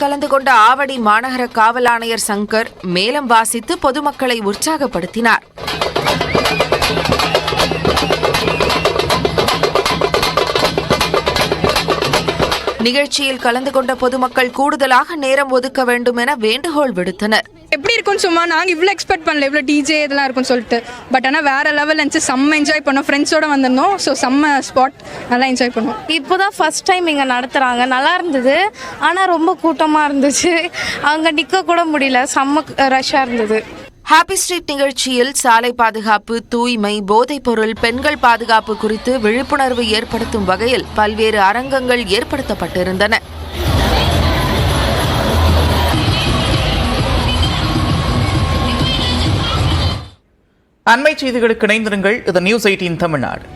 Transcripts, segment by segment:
கலந்து கொண்ட ஆவடி மாநகர காவல் ஆணையர் சங்கர் மேளம் வாசித்து பொதுமக்களை உற்சாகப்படுத்தினார். நிகழ்ச்சியில் கலந்து கொண்ட பொதுமக்கள் கூடுதலாக நேரம் ஒதுக்க வேண்டும் என வேண்டுகோள் விடுத்தனர். எப்படி இருக்கும்னு சும்மா நாங்கள் இவ்வளோ எக்ஸ்பெக்ட் பண்ணல, இவ்வளோ டிஜே இதெல்லாம் இருக்கும்னு சொல்லிட்டு. பட் ஆனால் வேறு லெவல் இருந்துச்சு, செம்ம என்ஜாய் பண்ணோம். ஃப்ரெண்ட்ஸோடு வந்திருந்தோம். ஸோ செம்ம ஸ்பாட், நல்லா என்ஜாய் பண்ணோம். இப்போ தான் ஃபஸ்ட் டைம் இங்கே நடத்துகிறாங்க, நல்லா இருந்தது. ஆனால் ரொம்ப கூட்டமாக இருந்துச்சு, அங்கே நிற்க கூட முடியல, செம்ம ரஷ்ஷாக இருந்தது. ஹாப்பி ஸ்ட்ரீட் நிகழ்ச்சியில் சாலை பாதுகாப்பு, தூய்மை, போதைப்பொருள், பெண்கள் பாதுகாப்பு குறித்து விழிப்புணர்வு ஏற்படுத்தும் வகையில் பல்வேறு அரங்கங்கள் ஏற்படுத்தப்பட்டிருந்தன. அண்மை செய்திகளுக்கு இணைந்திருங்கள். இது நியூஸ் 18 தமிழ்நாடு.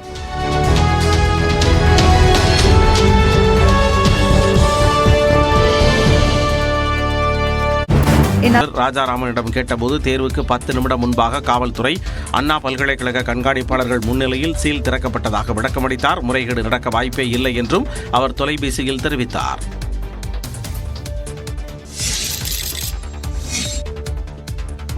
ராஜாராமனிடம் கேட்டபோது தேர்வுக்கு 10 நிமிடம் முன்பாக காவல்துறை அண்ணா பல்கலைக்கழக கண்காணிப்பாளர்கள் முன்னிலையில் சீல் திறக்கப்பட்டதாக விளக்கமளித்தார். முறைகேடு நடக்க வாய்ப்பே இல்லை என்றும் அவர் தொலைபேசியில் தெரிவித்தார்.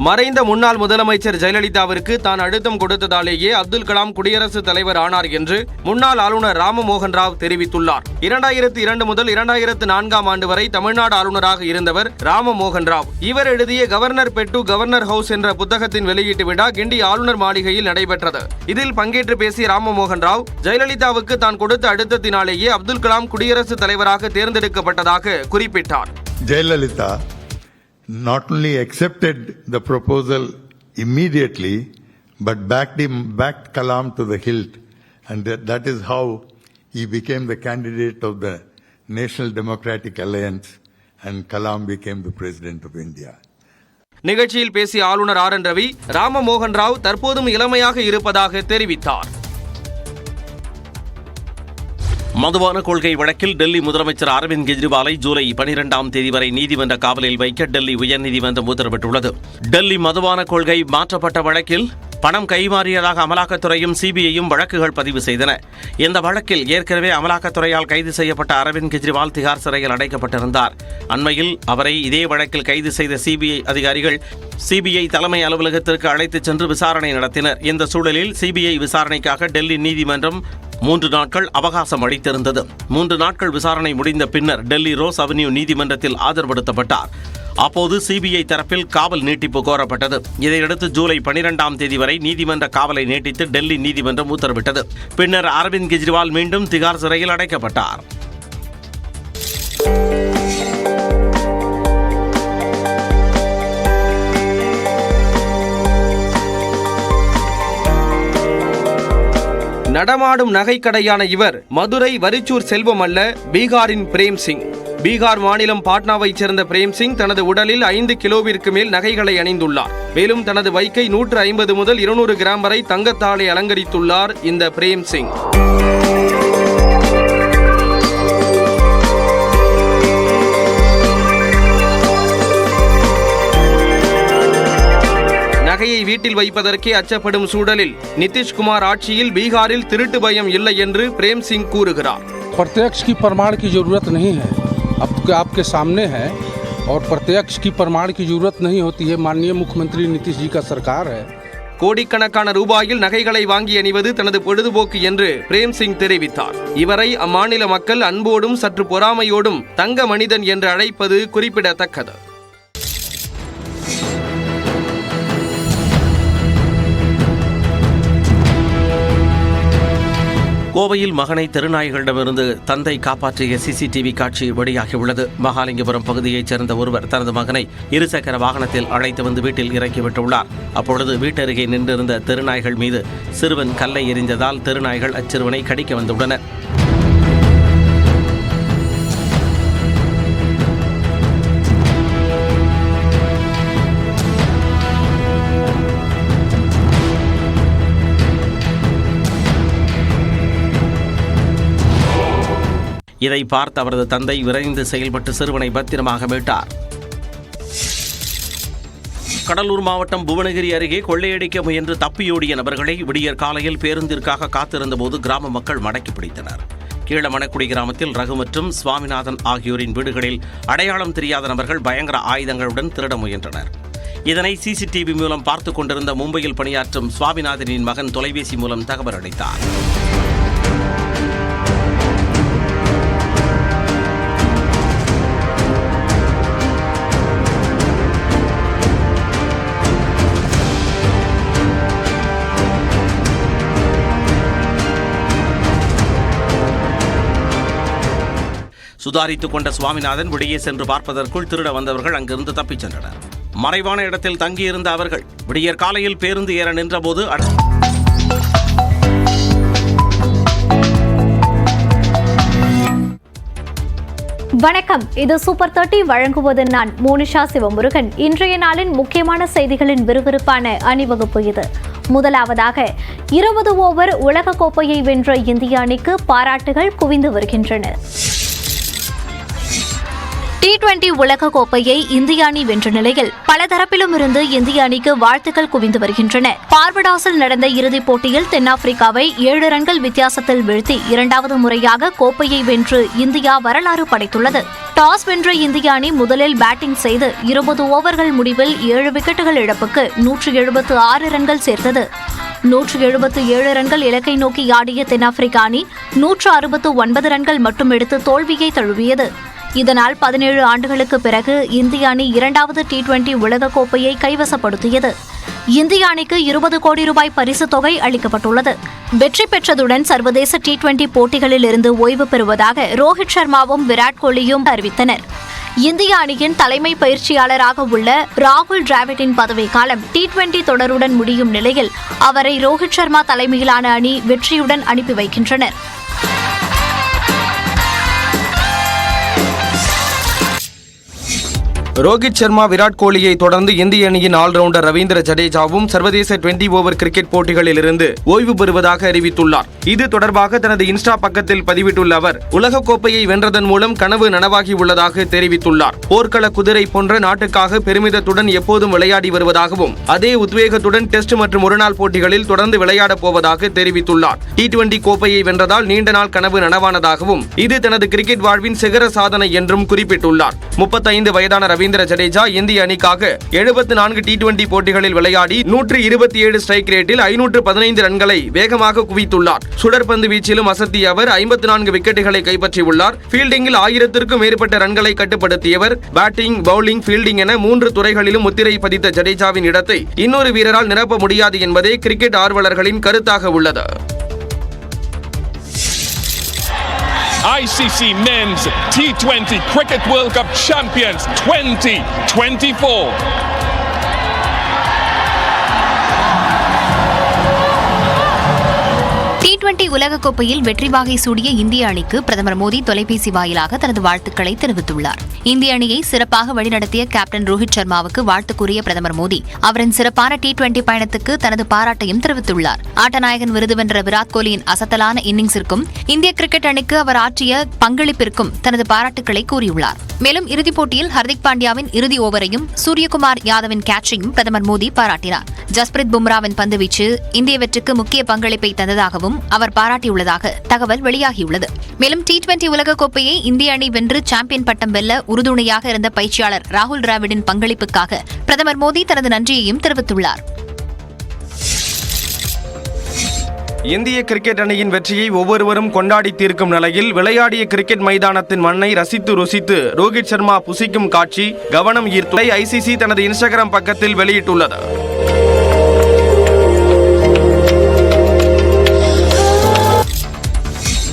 மறைந்த முன்னாள் முதலமைச்சர் ஜெயலலிதாவிற்கு தான் அழுத்தம் கொடுத்ததாலேயே அப்துல் கலாம் குடியரசுத் தலைவர் ஆனார் என்று முன்னாள் ஆளுநர் ராமமோகன் ராவ் தெரிவித்துள்ளார். 2002 முதல் 2004 ஆண்டு வரை தமிழ்நாடு ஆளுநராக இருந்தவர் ராமமோகன் ராவ். இவர் எழுதிய கவர்னர் பெட்டு கவர்னர் ஹவுஸ் என்ற புத்தகத்தின் வெளியீட்டு விழா கிண்டி ஆளுநர் மாளிகையில் நடைபெற்றது. இதில் பங்கேற்று பேசிய ராமமோகன் ராவ் ஜெயலலிதாவுக்கு தான் கொடுத்த அழுத்தத்தினாலேயே அப்துல் கலாம் குடியரசுத் தலைவராக தேர்ந்தெடுக்கப்பட்டதாக குறிப்பிட்டார். Jayalalithaa not only accepted the proposal immediately, but backed Kalam to the hilt, and that is how he became the candidate of the National Democratic Alliance, and Kalam became the President of India. நிகழ்ச்சியில் பேசிய ஆளுநர் R. N.. Ravi Ramamohan Rao தற்போதும் இளமையாக இருப்பதாக தெரிவித்தார். மதுபான கொள்கை வழக்கில் டெல்லி முதலமைச்சர் அரவிந்த் கெஜ்ரிவாலை ஜூலை 12ஆம் தேதி வரை நீதிமன்ற காவலில் வைக்க டெல்லி உயர்நீதிமன்றம் உத்தரவிட்டுள்ளது. டெல்லி மதுபான கொள்கை மாற்றப்பட்ட வழக்கில் பணம் கைமாறியதாக அமலாக்கத்துறையும் சிபிஐயும் வழக்குகள் பதிவு செய்தன. இந்த வழக்கில் ஏற்கனவே அமலாக்கத்துறையால் கைது செய்யப்பட்ட அரவிந்த் கெஜ்ரிவால் திகார் சிறையில் அடைக்கப்பட்டிருந்தார். அண்மையில் அவரை இதே வழக்கில் கைது செய்த சிபிஐ அதிகாரிகள் சிபிஐ தலைமை அலுவலகத்திற்கு அழைத்துச் சென்று விசாரணை நடத்தினர். இந்த சூழலில் சிபிஐ விசாரணைக்காக டெல்லி நீதிமன்றம் 3 நாட்கள் அவகாசம் அளித்திருந்தது. 3 நாட்கள் விசாரணை முடிந்த பின்னர் டெல்லி ரோஸ் அவென்யூ நீதிமன்றத்தில் ஆஜர்படுத்தப்பட்டார். அப்போது சிபிஐ தரப்பில் காவல் நீட்டிப்பு கோரப்பட்டது. இதையடுத்து ஜூலை 12ஆம் தேதி வரை நீதிமன்ற காவலை நீட்டித்து டெல்லி நீதிமன்றம் உத்தரவிட்டது. பின்னர் அரவிந்த் கெஜ்ரிவால் மீண்டும் திகார் சிறையில் அடைக்கப்பட்டார். நடமாடும் நகைக்கடையான இவர் மதுரை வரிச்சூர் செல்வம் அல்ல, பீகாரின் பிரேம் சிங். பீகார் மாநிலம் பாட்னாவைச் சேர்ந்த பிரேம் சிங் தனது உடலில் 5 கிலோவிற்கு மேல் நகைகளை அணிந்துள்ளார். மேலும் தனது பைக்கை 150 முதல் 200 கிராம் வரை தங்கத்தாலே அலங்கரித்துள்ளார் இந்த பிரேம் சிங். நகையை வீட்டில் வைப்பதற்கே அச்சப்படும் சூழலில் நிதிஷ்குமார் ஆட்சியில் பீகாரில் திருட்டு பயம் இல்லை என்று பிரேம் சிங் கூறுகிறார். प्रत्यक्ष की प्रमाण की जरूरत नहीं है, अब आपके सामने है और प्रत्यक्ष की प्रमाण की जरूरत नहीं होती है. माननीय मुख्यमंत्री नीतीश जी का सरकार है. கோடிக்கணக்கான ரூபாயில் நகைகளை வாங்கி அணிவது தனது பொழுதுபோக்கு என்று பிரேம் சிங் தெரிவித்தார். இவரை அம்மாநில மக்கள் அன்போடும் சற்று பொறாமையோடும் தங்க மனிதன் என்று அழைப்பது குறிப்பிடத்தக்கது. கோவையில் மகனை தெருநாய்களிடமிருந்து தந்தை காப்பாற்றிய சிசிடிவி காட்சி வெளியாகியுள்ளது. மகாலிங்கபுரம் பகுதியைச் சேர்ந்த ஒருவர் தனது மகனை இருசக்கர வாகனத்தில் அழைத்து வந்து வீட்டில் இறக்கிவிட்டுள்ளார். அப்பொழுது வீட்டருகே நின்றிருந்த தெருநாய்கள் மீது சிறுவன் கல்லை எறிந்ததால் தெருநாய்கள் அச்சிறுவனை கடிக்க வந்துள்ளன. இதை பார்த்து அவரது தந்தை விரைந்து செயல்பட்டு சிறுவனை பத்திரமாக மீட்டார். கடலூர் மாவட்டம் புவனகிரி அருகே கொள்ளையடிக்க முயன்று தப்பியோடிய நபர்களை விடியற் காலையில் பேருந்திற்காக காத்திருந்த போது கிராம மக்கள் மடக்கி பிடித்தனர். கீழமணக்குடி கிராமத்தில் ரகு மற்றும் சுவாமிநாதன் ஆகியோரின் வீடுகளில் அடையாளம் தெரியாத நபர்கள் பயங்கர ஆயுதங்களுடன் திருட முயன்றனர். இதனை சிசிடிவி மூலம் பார்த்துக் கொண்டிருந்த மும்பையில் பணியாற்றும் சுவாமிநாதனின் மகன் தொலைபேசி மூலம் தகவல் அளித்தார். சுதாரித்துக் கொண்ட சுவாமிநாதன் வெளியே சென்று பார்ப்பதற்குள் திருட வந்தவர்கள் அங்கிருந்து தப்பிச் சென்றனர். மறைவான இடத்தில் தங்கியிருந்த அவர்கள் விடியற் காலையில் பேருந்து ஏற நின்றபோது வணக்கம், இது சூப்பர் 30 வழங்குவது நான் மோனிஷா சிவமுருகன். இன்றைய நாளின் முக்கியமான செய்திகளின் விறுவிறுப்பான அணிவகுப்பு இது. முதலாவதாக 20 ஓவர் உலகக்கோப்பையை வென்ற இந்திய அணிக்கு பாராட்டுகள் குவிந்து வருகின்றன. T20 உலகக்கோப்பையை இந்திய அணி வென்ற நிலையில் பல தரப்பிலும் இருந்து இந்திய அணிக்கு வாழ்த்துக்கள் குவிந்து வருகின்றன. பார்படாஸில் நடந்த இறுதிப் போட்டியில் தென்னாப்பிரிக்காவை 7 ரன்கள் வித்தியாசத்தில் வீழ்த்தி இரண்டாவது முறையாக கோப்பையை வென்று இந்தியா வரலாறு படைத்துள்ளது. டாஸ் வென்ற இந்திய அணி முதலில் பேட்டிங் செய்து 20 ஓவர்கள் முடிவில் 7 விக்கெட்டுகள் இழப்புக்கு 176 ரன்கள் சேர்த்தது. 177 ரன்கள் இலக்கை நோக்கி ஆடிய தென்னாப்பிரிக்க அணி 169 ரன்கள் மட்டும் எடுத்து தோல்வியை தழுவியது. இதனால் 17 ஆண்டுகளுக்கு பிறகு இந்திய அணி இரண்டாவது T20 உலகக்கோப்பையை கைவசப்படுத்தியது. இந்திய அணிக்கு 20 கோடி ரூபாய் பரிசுத் தொகை அளிக்கப்பட்டுள்ளது. வெற்றி பெற்றதுடன் சர்வதேச T20 போட்டிகளில் இருந்து ஓய்வு பெறுவதாக ரோஹித் சர்மாவும் விராட் கோலியும் அறிவித்தனர். இந்திய அணியின் தலைமை பயிற்சியாளராக உள்ள ராகுல் டிராவிட்டின் பதவிக்காலம் T20 தொடருடன் முடியும் நிலையில் அவரை ரோஹித் சர்மா தலைமையிலான அணி வெற்றியுடன் அனுப்பி வைக்கின்றனர். ரோஹித் சர்மா, விராட் கோலியை தொடர்ந்து இந்திய அணியின் ஆல்ரவுண்டர் ரவீந்திர ஜடேஜாவும் சர்வதேச 20 ஓவர் கிரிக்கெட் போட்டிகளில் இருந்து ஓய்வு பெறுவதாக அறிவித்துள்ளார். இது தொடர்பாக தனது இன்ஸ்டா பக்கத்தில் பதிவிட்டுள்ள அவர், உலகக்கோப்பையை வென்றதன் மூலம் கனவு நனவாகியுள்ளதாக தெரிவித்துள்ளார். போர்க்கள குதிரை போன்ற நாட்டுக்காக பெருமிதத்துடன் எப்போதும் விளையாடி வருவதாகவும் அதே உத்வேகத்துடன் டெஸ்ட் மற்றும் ஒருநாள் போட்டிகளில் தொடர்ந்து விளையாடப் போவதாக தெரிவித்துள்ளார். T20 கோப்பையை வென்றதால் நீண்ட நாள் கனவு நனவானதாகவும் இது தனது கிரிக்கெட் வாழ்வின் சிகர சாதனை என்றும் குறிப்பிட்டுள்ளார். 35 வயதான ரவீந்திர ஜடேஜா இந்திய அணிக்காக 74 T20 போட்டிகளில் விளையாடி 127 ஸ்ட்ரைக் ரேட்டில் 515 ரன்களை வேகமாக குவித்துள்ளார். சுடற்பந்து வீச்சிலும் அசத்திய அவர் 54 விக்கெட்டுகளை கைப்பற்றியுள்ளார். ஃபீல்டிங்கில் 1000க்கும் மேற்பட்ட ரன்களை கட்டுப்படுத்தியவர். பேட்டிங், பவுலிங், ஃபீல்டிங் என 3 துறைகளிலும் முத்திரை பதித்த ஜடேஜாவின் இடத்தை இன்னொரு வீரரால் நிரப்ப முடியாது என்பதே கிரிக்கெட் ஆர்வலர்களின் கருத்தாக உள்ளது. ICC Men's T20 Cricket World Cup Champions 2024. T20 உலகக்கோப்பையில் வெற்றி வாகை சூடிய இந்திய அணிக்கு பிரதமர் மோடி தொலைபேசி வாயிலாக தனது வாழ்த்துக்களை தெரிவித்துள்ளார். இந்திய அணியை சிறப்பாக வழிநடத்திய கேப்டன் ரோஹித் சர்மாவுக்கு வாழ்த்து கூறிய பிரதமர் மோடி அவரின் சிறப்பான T20 பயணத்துக்கு தனது பாராட்டையும் தெரிவித்துள்ளார். ஆட்டநாயகன் விருது வென்ற விராட் கோலியின் அசத்தலான இன்னிங்ஸிற்கும் இந்திய கிரிக்கெட் அணிக்கு அவர் ஆற்றிய பங்களிப்பிற்கும் தனது பாராட்டுக்களை கூறியுள்ளார். மேலும் இறுதிப் போட்டியில் ஹர்திக் பாண்டியாவின் இறுதி ஓவரையும் சூரியகுமார் யாதவின் கேட்சையும் பிரதமர் மோடி பாராட்டினார். ஜஸ்பிரித் பும்ராவின் பந்துவீச்சு இந்திய வெற்றிக்கு முக்கிய பங்களிப்பை தந்ததாகவும் அவர் பாராட்டியுள்ளதாக தகவல் வெளியாகியுள்ளது. மேலும் T20 உலகக்கோப்பையை இந்திய அணி வென்று சாம்பியன் பட்டம் வெல்ல உறுதுணையாக இருந்த பயிற்சியாளர் ராகுல் டிராவிடின் பங்களிப்புக்காக பிரதமர் மோடி தனது நன்றியையும் தெரிவித்துள்ளார். இந்திய கிரிக்கெட் அணியின் வெற்றியை ஒவ்வொருவரும் கொண்டாடி தீர்க்கும் நிலையில் விளையாடிய கிரிக்கெட் மைதானத்தின் மண்ணை ரசித்து ருசித்து ரோஹித் சர்மா புசிக்கும் காட்சி கவனம் ஈர்த்துள்ளதை ICC தனது இன்ஸ்டாகிராம் பக்கத்தில் வெளியிட்டுள்ளது.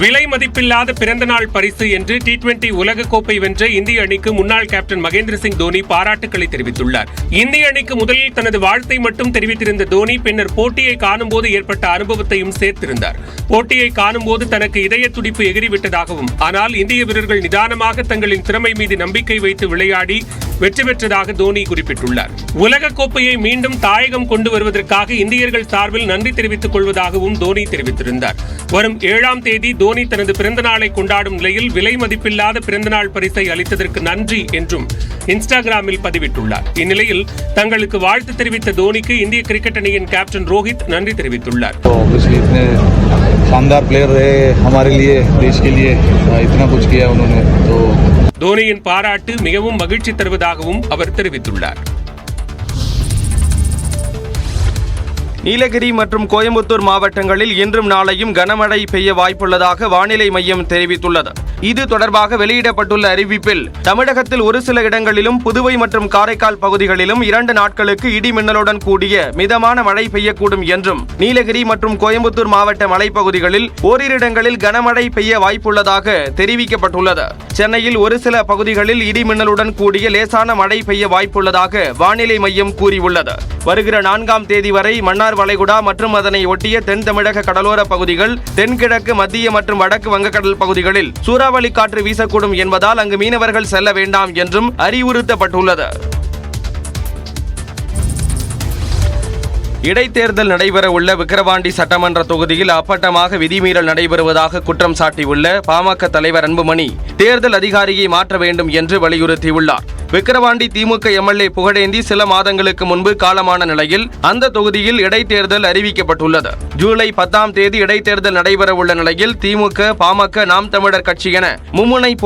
விலை மதிப்பில்லாத பிறந்தநாள் பரிசு என்று T20 உலகக்கோப்பை வென்ற இந்திய அணிக்கு முன்னாள் கேப்டன் மகேந்திர சிங் தோனி பாராட்டுக்களை தெரிவித்துள்ளார். இந்திய அணிக்கு முதலில் தனது வாழ்த்தை மட்டும் தெரிவித்திருந்த தோனி பின்னர் போட்டியை காணும்போது ஏற்பட்ட அனுபவத்தையும் சேர்த்திருந்தார். போட்டியை காணும்போது தனக்கு இதய துடிப்பு எகிரிவிட்டதாகவும் ஆனால் இந்திய வீரர்கள் நிதானமாக தங்களின் திறமை மீது நம்பிக்கை வைத்து விளையாடி வெற்றி பெற்றதாக தோனி குறிப்பிட்டுள்ளார். உலகக் கோப்பையை மீண்டும் தாயகம் கொண்டு வருவதற்காக இந்தியர்கள் சார்பில் நன்றி தெரிவித்துக் கொள்வதாகவும் தோனி தெரிவித்திருந்தார். வரும் 7ஆம் தேதி தோனி தனது பிறந்த நாளை கொண்டாடும் நிலையில் விலை மதிப்பில்லாத பிறந்தநாள் பரிசை அளித்ததற்கு நன்றி என்றும் இன்ஸ்டாகிராமில் பதிவிட்டுள்ளார். இந்நிலையில் தங்களுக்கு வாழ்த்து தெரிவித்த தோனிக்கு இந்திய கிரிக்கெட் அணியின் கேப்டன் ரோஹித் நன்றி தெரிவித்துள்ளார். शानदार प्लेयर रहे हमारे लिए, देश के लिए इतना कुछ किया उन्होंने. तो தோனியின் பாராட்டு மிகவும் மகிழ்ச்சி தருவதாகவும் அவர் தெரிவித்துள்ளார். நீலகிரி மற்றும் கோயம்புத்தூர் மாவட்டங்களில் இன்றும் நாளையும் கனமழை பெய்ய வாய்ப்புள்ளதாக வானிலை மையம் தெரிவித்துள்ளது. இது தொடர்பாக வெளியிடப்பட்டுள்ள அறிவிப்பில் தமிழகத்தில் ஒரு சில இடங்களிலும் புதுவை மற்றும் காரைக்கால் பகுதிகளிலும் 2 நாட்களுக்கு இடி மின்னலுடன் கூடிய மிதமான மழை பெய்யக்கூடும் என்றும் நீலகிரி மற்றும் கோயம்புத்தூர் மாவட்ட மலைப்பகுதிகளில் ஓரிரு இடங்களில் கனமழை பெய்ய வாய்ப்புள்ளதாக தெரிவிக்கப்பட்டுள்ளது. சென்னையில் ஒரு சில பகுதிகளில் இடி மின்னலுடன் கூடிய லேசான மழை பெய்ய வாய்ப்புள்ளதாக வானிலை மையம் கூறியுள்ளது. வருகிற 4ஆம் தேதி வரை மன்னார் வளைகுடா மற்றும் அதனை ஒட்டிய தென் தமிழக கடலோர பகுதிகள், தென்கிழக்கு மத்திய மற்றும் வடக்கு வங்கக்கடல் பகுதிகளில் சூறாவளி காற்று வீசக்கூடும் என்பதால் அங்கு மீனவர்கள் செல்ல வேண்டாம் என்றும் அறிவுறுத்தப்பட்டுள்ளது. இடைத்தேர்தல் நடைபெற உள்ள விக்கிரவாண்டி சட்டமன்ற தொகுதியில் அப்பட்டமாக விதிமீறல் நடைபெறுவதாக குற்றம் சாட்டியுள்ள பாமக தலைவர் அன்புமணி தேர்தல் அதிகாரியை மாற்ற வேண்டும் என்று வலியுறுத்தியுள்ளார். விக்கிரவாண்டி திமுக எம்எல்ஏ புகழேந்தி சில மாதங்களுக்கு முன்பு காலமான நிலையில் அந்த தொகுதியில் இடைத்தேர்தல் அறிவிக்கப்பட்டுள்ளது. ஜூலை 10ஆம் தேதி இடைத்தேர்தல் நடைபெற உள்ள நிலையில் திமுக, பாமக, நாம் தமிழர் கட்சி என மும்முனை போட்டி